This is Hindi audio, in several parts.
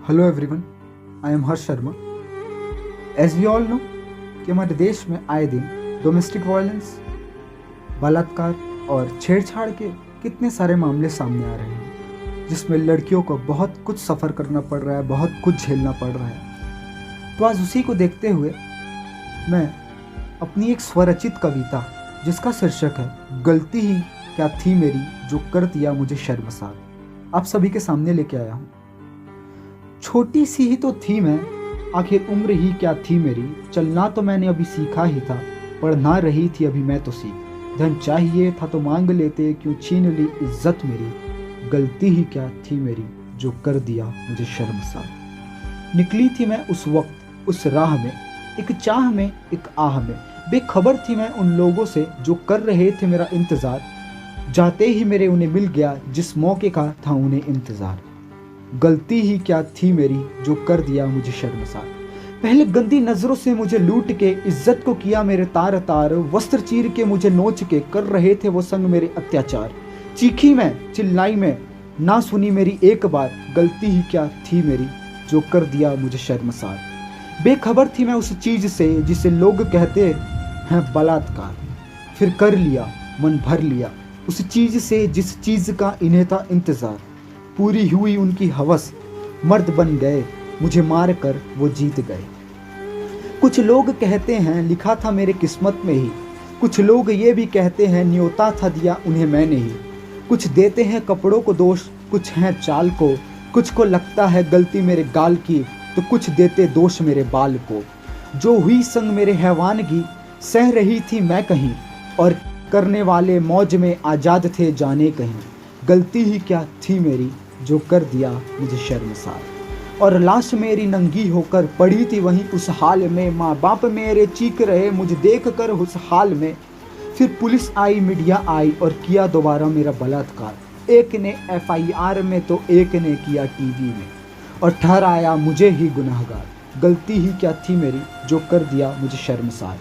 Hello everyone, I am Harsh Sharma. As we all know कि हमारे देश में आए दिन डोमेस्टिक वायलेंस, बलात्कार और छेड़छाड़ के कितने सारे मामले सामने आ रहे हैं, जिसमें लड़कियों को बहुत कुछ सफ़र करना पड़ रहा है, बहुत कुछ झेलना पड़ रहा है। तो आज उसी को देखते हुए मैं अपनी एक स्वरचित कविता, जिसका शीर्षक है गलती ही क्या थी मेरी जो कर दिया मुझे शर्मसार, आप सभी के सामने लेके आया हूँ। छोटी सी ही तो थी मैं, आखिर उम्र ही क्या थी मेरी, चलना तो मैंने अभी सीखा ही था, पढ़ना रही थी अभी मैं तो सीख। धन चाहिए था तो मांग लेते, क्यों छीन ली इज्जत मेरी, गलती ही क्या थी मेरी जो कर दिया मुझे शर्मसार। निकली थी मैं उस वक्त उस राह में, एक चाह में एक आह में, बेखबर थी मैं उन लोगों से जो कर रहे थे मेरा इंतज़ार। जाते ही मेरे उन्हें मिल गया जिस मौके का था उन्हें इंतज़ार। गलती ही क्या थी मेरी जो कर दिया मुझे शर्मसार। पहले गंदी नज़रों से मुझे लूट के इज्जत को किया मेरे तार तार, वस्त्र चीर के मुझे नोच के कर रहे थे वो संग मेरे अत्याचार। चीखी मैं चिल्लाई मैं ना सुनी मेरी एक बार, गलती ही क्या थी मेरी जो कर दिया मुझे शर्मसार। बेखबर थी मैं उस चीज़ से जिसे लोग कहते हैं बलात्कार, फिर कर लिया मन भर लिया उस चीज़ से जिस चीज़ का इन्हें था इंतज़ार। पूरी हुई उनकी हवस, मर्द बन गए मुझे मार कर वो जीत गए। कुछ लोग कहते हैं लिखा था मेरे किस्मत में ही, कुछ लोग ये भी कहते हैं न्योता था दिया उन्हें मैंने ही। कुछ देते हैं कपड़ों को दोष, कुछ हैं चाल को, कुछ को लगता है गलती मेरे गाल की, तो कुछ देते दोष मेरे बाल को। जो हुई संग मेरे हैवान की, सह रही थी मैं कहीं, और करने वाले मौज में आज़ाद थे जाने कहीं। गलती ही क्या थी मेरी जो कर दिया मुझे शर्मसार। और लाश मेरी नंगी होकर पड़ी थी वहीं उस हाल में, माँ बाप मेरे चीख रहे मुझे देख कर उस हाल में। फिर पुलिस आई, मीडिया आई और किया दोबारा मेरा बलात्कार। एक ने FIR में तो एक ने किया TV में, और ठहराया मुझे ही गुनहगार। गलती ही क्या थी मेरी जो कर दिया मुझे शर्मसार।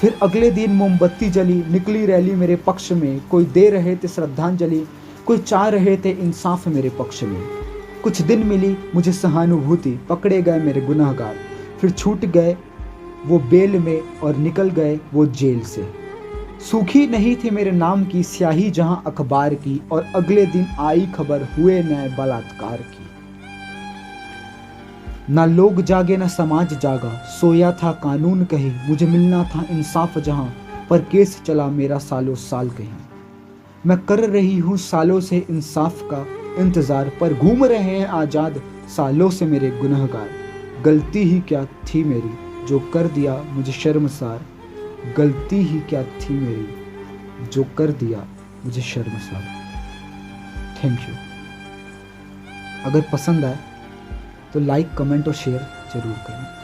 फिर अगले दिन मोमबत्ती जली, निकली रैली मेरे पक्ष में, कोई दे रहे थे श्रद्धांजलि, कोई चाह रहे थे इंसाफ मेरे पक्ष में। कुछ दिन मिली मुझे सहानुभूति, पकड़े गए मेरे गुनहगार, फिर छूट गए वो बेल में और निकल गए वो जेल से। सूखी नहीं थी मेरे नाम की स्याही जहां अखबार की, और अगले दिन आई खबर हुए नए बलात्कार की। ना लोग जागे ना समाज जागा, सोया था कानून कहीं, मुझे मिलना था इंसाफ जहां, पर केस चला मेरा सालों साल कहीं। मैं कर रही हूँ सालों से इंसाफ का इंतज़ार, पर घूम रहे हैं आज़ाद सालों से मेरे गुनहगार। गलती ही क्या थी मेरी जो कर दिया मुझे शर्मसार, गलती ही क्या थी मेरी जो कर दिया मुझे शर्मसार। Thank you. अगर पसंद आए तो लाइक, कमेंट और शेयर ज़रूर करें।